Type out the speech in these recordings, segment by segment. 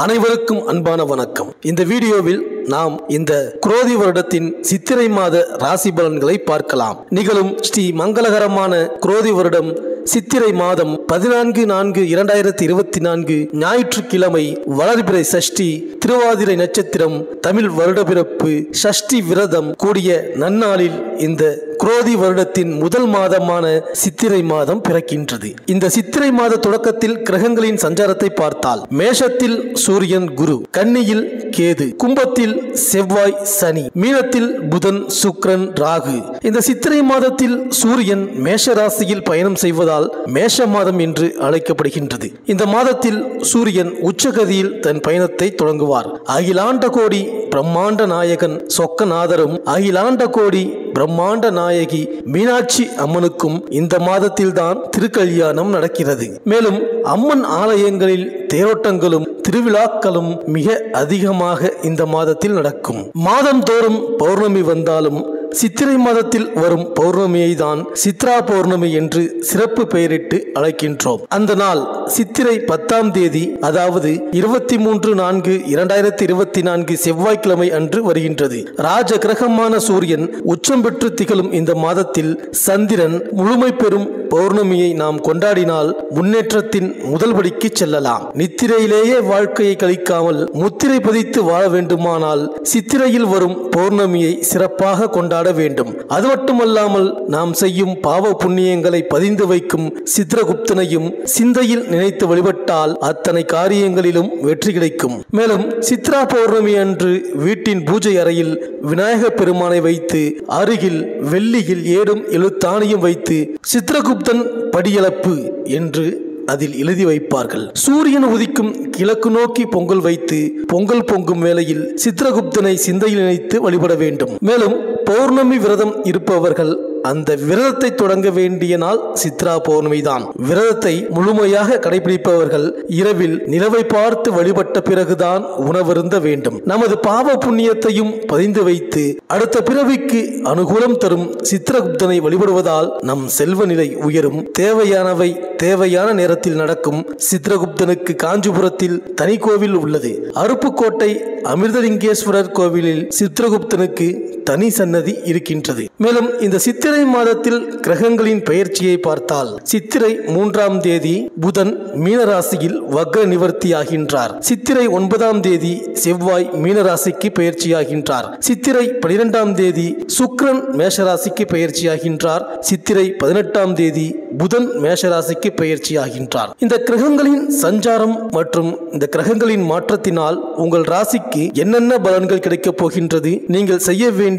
அனைவருக்கும் அன்பான வணக்கம். இந்த வீடியோவில் நாம் இந்த குரோதி வருடத்தின் சித்திரை மாத ராசி பலன்களை பார்க்கலாம். நிகழும் ஸ்ரீ மங்களகரமான குரோதி வருடம் சித்திரை மாதம் 14/4/2024 ஞாயிற்றுக்கிழமை, வளர்பிறை சஷ்டி, திருவாதிரை நட்சத்திரம், தமிழ் வருடப்பிறப்பு, சஷ்டி விரதம் கூடிய நன்னாளில் இந்த குரோதி வருடத்தின் முதல் மாதமான சித்திரை மாதம் பிறக்கின்றது. இந்த சித்திரை மாத தொடக்கத்தில் கிரகங்களின் சஞ்சாரத்தை பார்த்தால், மேஷத்தில் சூரியன் குரு, கன்னியில் கேது, கும்பத்தில் செவ்வாய் சனி, மீனத்தில் புதன் சுக்கிரன் ராகு. இந்த சித்திரை மாதத்தில் சூரியன் மேஷ ராசியில் பயணம் செய்வதால் மேஷ மாதம் என்று அழைக்கப்படுகின்றது. இந்த மாதத்தில் சூரியன் உச்சகதியில் தன் பயணத்தை தொடங்குவார். அகிலாண்ட கோடி பிரம்மாண்ட நாயகன் சொக்கநாதரும் அகிலாண்ட கோடி பிரம்மாண்ட நாயகி மீனாட்சி அம்மனுக்கும் இந்த மாதத்தில் தான் திருக்கல்யாணம் நடக்கிறது. மேலும் அம்மன் ஆலயங்களில் தேரோட்டங்களும் திருவிழாக்களும் மிக அதிகமாக இந்த மாதத்தில் நடக்கும். மாதந்தோறும் பௌர்ணமி வந்தாலும் சித்திரை மாதத்தில் வரும் பௌர்ணமியை தான் சித்ரா பௌர்ணமி என்று சிறப்பு பெயரிட்டு அழைக்கின்றோம். அந்த நாள் சித்திரை 10ஆம் தேதி, அதாவது 23/4/2024 செவ்வாய்க்கிழமை அன்று வருகின்றது. ராஜ கிரகமான சூரியன் உச்சம் பெற்று திகழும் இந்த மாதத்தில் சந்திரன் முழுமை பெறும் பௌர்ணமியை நாம் கொண்டாடினால் முன்னேற்றத்தின் முதல் படிக்கு செல்லலாம். நித்திரையிலேயே வாழ்க்கையை கழிக்காமல் முத்திரை பதித்து வாழ வேண்டுமானால் சித்திரையில் வரும் பௌர்ணமியை சிறப்பாக கொண்டாட வேண்டும். அது மட்டுமல்லாமல் நாம் செய்யும் பாவ புண்ணியங்களை பதிந்து வைக்கும் சித்ரகுப்தனையும் சிந்தையில் நினைத்து வழிபட்டால் அத்தனை காரியங்களிலும் வெற்றி கிடைக்கும். மேலும் சித்ரா பௌர்ணமி அன்று வீட்டின் பூஜை அறையில் விநாயக பெருமானை வைத்து அருகில் வெள்ளியில் ஏடும் எழுத்தாணியும் வைத்து சித்ரகுப்தன் படியளப்பு என்று அதில் எழுதி வைப்பார்கள். சூரியன் உதிக்கும் கிழக்கு நோக்கி பொங்கல் வைத்து பொங்கல் பொங்கும் வேளையில் சித்ரகுப்தனை சிந்தையில் நினைத்து வழிபட வேண்டும். மேலும் பௌர்ணமி விரதம் இருப்பவர்கள் அந்த விரதத்தை தொடங்க வேண்டிய நாள் சித்ரா பௌர்ணமி தான். விரதத்தை முழுமையாக கடைபிடிப்பவர்கள் இரவில் நிலவை பார்த்து வழிபட்ட பிறகுதான் உணவருந்த வேண்டும். நமது பாவ புண்ணியத்தையும் பதிந்து வைத்து அடுத்த பிறவிக்கு அனுகூலம் தரும் சித்ரகுப்தனை வழிபடுவதால் நம் செல்வ நிலை உயரும். தேவையானவை தேவையான நேரத்தில் நடக்கும். சித்ரகுப்தனுக்கு காஞ்சிபுரத்தில் தனி கோவில் உள்ளது. அருப்புக்கோட்டை அமிர்தலிங்கேஸ்வரர் கோவிலில் சித்ரகுப்தனுக்கு தனி சன்னதி இருக்கின்றது. மேலும் இந்த சித்திரை மாதத்தில் கிரகங்களின் பெயர்ச்சியை பார்த்தால், சித்திரை 3ஆம் தேதி புதன் மீனராசியில் வக்ர நிவர்த்தி ஆகின்றார். சித்திரை 9ஆம் தேதி செவ்வாய் மீனராசிக்கு பெயர்ச்சியாகின்றார். சித்திரை 12ஆம் தேதி சுக்கிரன் மேஷராசிக்கு பெயர்ச்சியாகின்றார். சித்திரை 18ஆம் தேதி புதன் மேஷராசிக்கு பெயர்ச்சியாகின்றார். இந்த கிரகங்களின் சஞ்சாரம் மற்றும் இந்த கிரகங்களின் மாற்றத்தினால் உங்கள் ராசிக்கு என்னென்ன பலன்கள் கிடைக்கப் போகின்றது, நீங்கள் செய்ய வேண்டிய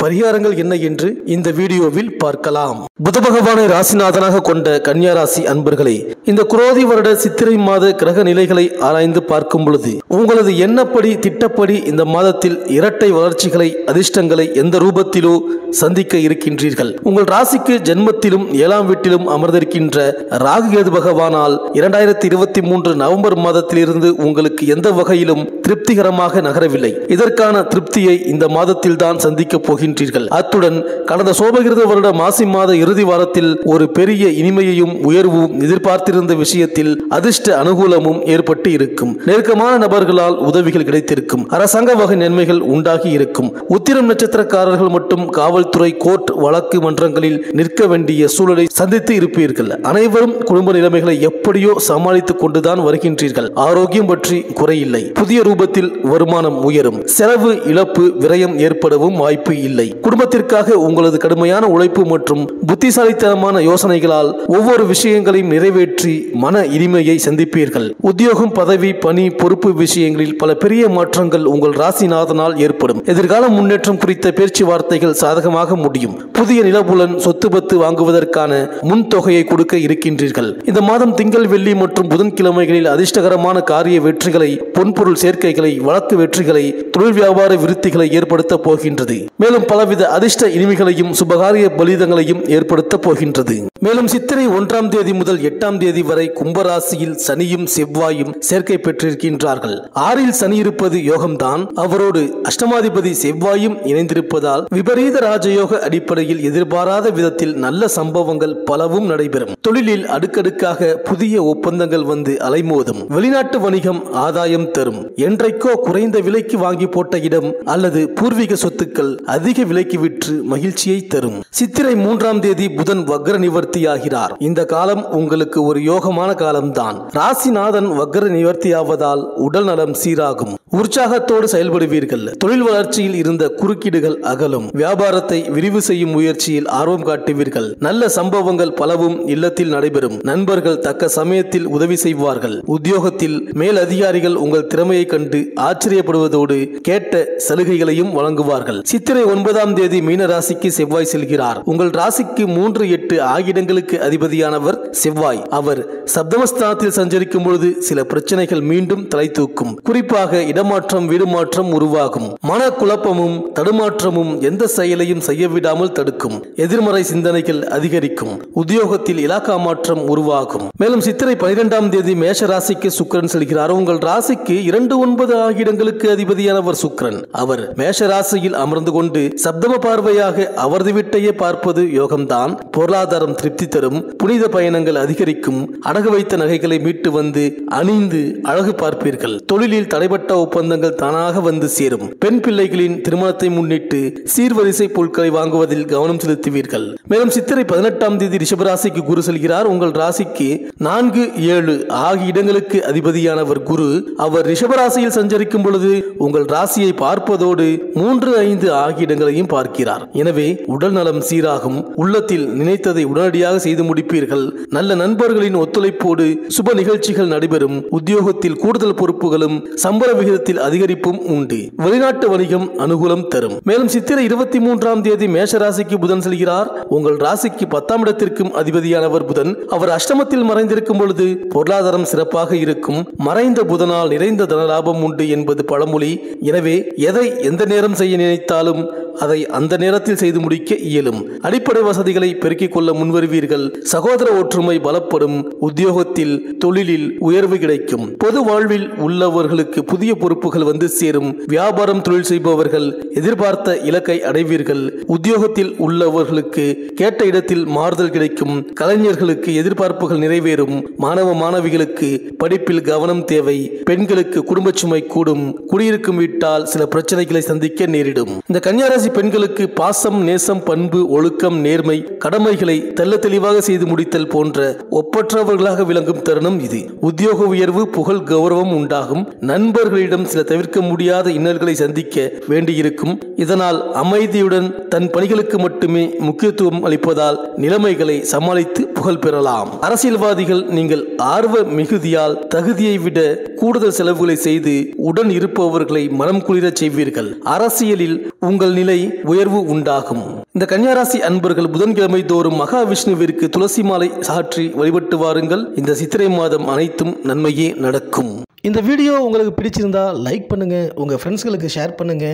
பரிகாரங்கள் என்ன என்று இந்த வீடியோவில் பார்க்கலாம். புத பகவானை ராசிநாதனாக கொண்ட கன்னியா ராசி அன்பர்களே, இந்த குரோதி வருட சித்திரை மாத கிரக நிலைகளை ஆராய்ந்து பார்க்கும் பொழுது உங்களது எண்ணப்படி திட்டப்படி இந்த மாதத்தில் இரட்டை வளர்ச்சிகளை அதிர்ஷ்டங்களை எந்த ரூபத்திலோ சந்திக்க இருக்கின்றீர்கள். உங்கள் ராசிக்கு ஜென்மத்திலும் 7ஆம் வீட்டிலும் அமர்ந்திருக்கின்ற ராகு கேது பகவானால் 2023 நவம்பர் மாதத்திலிருந்து உங்களுக்கு எந்த வகையிலும் திருப்திகரமாக நகரவில்லை. இதற்கான திருப்தியை இந்த மாதத்தில் தான் சந்திக்க போகின்றீர்கள். அத்துடன் கடந்த சோபகிருத வருட மாசி மாத இறுதி வாரத்தில் ஒரு பெரிய இனிமையையும் உயர்வும் எதிர்பார்த்திருந்த விஷயத்தில் அதிர்ஷ்ட அனுகூலமும் ஏற்பட்டு இருக்கும். நெருக்கமான நபர்களால் உதவிகள் கிடைத்திருக்கும். அரசாங்க வகை நன்மைகள் உண்டாகி இருக்கும். உத்திரம் நட்சத்திரக்காரர்கள் மட்டும் காவல்துறை, கோர்ட், வழக்கு மன்றங்களில் நிற்க வேண்டிய சூழலை சந்தித்து இருப்பீர்கள். அனைவரும் குடும்ப நிலைமைகளை எப்படியோ சமாளித்துக் கொண்டுதான் வருகின்றீர்கள். ஆரோக்கியம் பற்றி குறையில்லை. புதிய ரூபத்தில் வருமானம் உயரும். செலவு, இழப்பு, விரயம் ஏற்படவும் வாய்ப்பு இல்லை. குடும்பத்திற்காக உங்களது கடுமையான உழைப்பு மற்றும் புத்திசாலித்தனமான யோசனைகளால் ஒவ்வொரு விஷயங்களையும் நிறைவேற்றி மன இனிமையை சந்திப்பீர்கள். உத்தியோகம், பதவி, பணி, பொறுப்பு விஷயங்களில் பல பெரிய மாற்றங்கள் உங்கள் ராசிநாதனால் ஏற்படும். எதிர்கால முன்னேற்றம் குறித்த பேச்சுவார்த்தைகள் சாதகமாக முடியும். புதிய நிலபுலன், சொத்து பத்து வாங்குவதற்கான முன் தொகையை கொடுக்க இருக்கின்றீர்கள். இந்த மாதம் திங்கள், வெள்ளி மற்றும் புதன்கிழமைகளில் அதிர்ஷ்டகரமான காரிய வெற்றிகளை, பொன்பொருள் சேர்க்கைகளை, வழக்கு வெற்றிகளை, தொழில் வியாபார விருத்திகளை ஏற்படுத்த போகின்றது. மேலும் பலவித அதிர்ஷ்ட இனிமைகளையும் சுபகாரிய பலிதங்களையும் ஏற்படுத்த போகின்றது. மேலும் சித்திரை 1ஆம் தேதி முதல் 8ஆம் தேதி வரை கும்பராசியில் சனியும் செவ்வாயும் சேர்க்கை பெற்றிருக்கின்றார்கள். 6இல் சனி இருப்பது யோகம்தான். அவரோடு அஷ்டமாதிபதி செவ்வாயும் இணைந்திருப்பதால் விபரீத ராஜயோக அடிப்படையில் எதிர்பாராத விதத்தில் நல்ல சம்பவங்கள் பலவும் பலவும் நடைபெறும். தொழிலில் அடுக்கடுக்காக புதிய ஒப்பந்தங்கள் வந்து அலைமோதும். வெளிநாட்டு வணிகம் ஆதாயம் தரும். என்றைக்கோ குறைந்த விலைக்கு வாங்கி போட்ட இடம் அல்லது பூர்வீக சொத்துக்கள் அதிக விலைக்கு விற்று மகிழ்ச்சியை தரும். சித்திரை 3ஆம் தேதி புதன் வக்ர நிவர்த்தியாகிறார். இந்த காலம் உங்களுக்கு ஒரு யோகமான காலம்தான். ராசிநாதன் வக்ர நிவர்த்தியாவதால் உடல் நலம் சீராகும். உற்சாகத்தோடு செயல்படுவீர்கள். தொழில் வளர்ச்சியில் இருந்த குறுக்கீடுகள் அகலும். வியாபாரத்தை விரிவு செய்யும் முயற்சியில் ஆர்வம் காட்டுவீர்கள். நல்ல சம்பவங்கள் பலவும் இல்லத்தில் நடைபெறும். நண்பர்கள் தக்க சமயத்தில் உதவி செய்வார்கள். உத்தியோகத்தில் மேல் அதிகாரிகள் உங்கள் திறமையை கண்டு ஆச்சரியப்படுவதோடு கேட்ட சலுகைகளையும் வழங்குவார்கள். சித்திரை 9ஆம் தேதி மீன ராசிக்கு செவ்வாய் செல்கிறார். உங்கள் ராசிக்கு 3, 8 ஆகிடங்களுக்கு அதிபதியானவர் செவ்வாய். அவர் சப்தமஸ்தானத்தில் சஞ்சரிக்கும் பொழுது சில பிரச்சனைகள் மீண்டும் தலை தூக்கும். குறிப்பாக இடமாற்றம், வீடு மாற்றம் உருவாகும். மன குழப்பமும் தடுமாற்றமும் எந்த செயலையும் செய்ய விடாமல் தடுக்கும். எதிர்மறை சிந்தனைகள் அதிகரிக்கும். உத்தியோகத்தில் இலாக்கா மாற்றம் உருவாகும். மேலும் சித்திரை 12ஆம் தேதி மேஷ ராசிக்கு சுக்கிரன் செல்கிறார். உங்கள் ராசிக்கு 2, 9 ஆகிடங்களுக்கு அதிபதியானவர் சுக்கிரன். அவர் மேஷ ராசியில் அமர்ந்து கொண்டு சப்தம பார்வையாக அவரது வீட்டையே பார்ப்பது யோகம்தான். பொருளாதாரம் திருப்தி தரும். புனித பயணங்கள் அதிகரிக்கும். அடகு வைத்த நகைகளை மீட்டு வந்து அணிந்து அழகு பார்ப்பீர்கள். தொழிலில் தடைப்பட்ட ஒப்பந்தங்கள் தானாக வந்து சேரும். பெண் பிள்ளைகளின் திருமணத்தை முன்னிட்டு சீர்வரிசை பொருட்களை வாங்குவதில் கவனம் செலுத்துவீர்கள். மேலும் சித்திரை 18ஆம் தேதி ரிஷபராசிக்கு குரு செல்கிறார். உங்கள் ராசிக்கு 4, 7 ஆகிய இடங்களுக்கு அதிபதியானவர் குரு. அவர் ரிஷபராசியில் சஞ்சரிக்கும் பொழுது உங்கள் ராசியை பார்ப்பதோடு 3, 5 ஆகிய இடங்களையும் பார்க்கிறார். எனவே உடல் நலம் சீராகும். உள்ளத்தில் நினைத்ததை உடனடியாக செய்து முடிப்பீர்கள். நல்ல நண்பர்களின் ஒத்துழைப்போடு சுப நிகழ்ச்சிகள் நடைபெறும். உத்தியோகத்தில் கூடுதல் பொறுப்புகளும் சம்பள விகிதத்தில் அதிகரிப்பும் உண்டு. வெளிநாட்டு வணிகம் அனுகூலம் தரும். மேலும் சித்திரை 23ஆம் தேதி மேஷ ராசிக்கு புதன் செல்கிறார். உங்கள் ராசிக்கு 10ஆம் இடத்திற்கும் அதிபதியானவர் புதன். அவர் அஷ்டமத்தில் மறைந்திருக்கும் பொழுது பொருளாதாரம் சிறப்பாக இருக்கும். மறைந்த புதனால் நிறைந்த தனலாபம் உண்டு என்பது பழமொழி. எனவே எதை எந்த நேரம் செய்ய நினைத்தாலும் அதை அந்த நேரத்தில் செய்து முடிக்க இயலும். அடிப்படை வசதிகளை பெருக்கிக் கொள்ள முன்வருவீர்கள். சகோதர ஒற்றுமை பலப்படும். உத்தியோகத்தில் தொழிலில் உயர்வு கிடைக்கும். பொது வாழ்வில் உள்ளவர்களுக்கு புதிய பொறுப்புகள் வந்து சேரும். வியாபாரம் தொழில் செய்பவர்கள் எதிர்பார்த்த இலக்கை அடைவீர்கள். உத்தியோகத்தில் உள்ளவர்களுக்கு கேட்ட இடத்தில் மாறுதல் கிடைக்கும். கலைஞர்களுக்கு எதிர்பார்ப்புகள் நிறைவேறும். மாணவ மாணவிகளுக்கு படிப்பில் கவனம் தேவை. பெண்களுக்கு குடும்ப சுமை கூடும். குடியிருக்கும் வீட்டால் சில பிரச்சனைகளை சந்திக்க நேரிடும். இந்த கன்னியாராசி பெண்களுக்கு பாசம், நேசம், பண்பு, ஒழுக்கம், நேர்மை, கடமைகளை தெல்ல தெளிவாக செய்து முடித்தல் போன்ற ஒப்பற்றவர்களாக விளங்கும் தருணம் இது. உத்தியோக உயர்வு, புகழ், கௌரவம் உண்டாகும். நண்பர்களிடம் சில தவிர்க்க முடியாத இன்னல்களை சந்திக்க வேண்டியிருக்கும். இதனால் அமைதியுடன் தன் பணிகளுக்கு மட்டுமே முக்கியத்துவம் அளிப்பதால் நிலைமைகளை சமாளித்து புகழ் பெறலாம். அரசியல்வாதிகள் நீங்கள் ஆர்வ மிகுதியால் தகுதியை விட கூடுதல் செலவுகளை செய்து உடன் இருப்பவர்களை மனம் குளிரச் செய்வீர்கள். அரசியலில் உங்கள் நிலை உயர்வு உண்டாகும். இந்த கன்னியாராசி அன்பர்கள் புதன்கிழமை தோறும் மகாவிஷ்ணுவிற்கு துளசி மாலை சாற்றி வழிபட்டு வாருங்கள். இந்த சித்திரை மாதம் அனைத்தும் நன்மையே நடக்கும். இந்த வீடியோ உங்களுக்கு பிடிச்சிருந்தா லைக் பண்ணுங்க, உங்க ஃப்ரெண்ட்ஸ்களுக்கு ஷேர் பண்ணுங்க.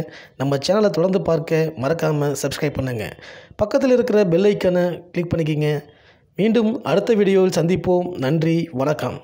நம்ம சேனலை தொடர்ந்து பார்க்க மறக்காம சப்ஸ்கிரைப் பண்ணுங்க. பக்கத்தில் இருக்கிற பெல் ஐக்கானை கிளிக் பண்ணிக்கிங்க. மீண்டும் அடுத்த வீடியோவில் சந்திப்போம். நன்றி, வணக்கம்.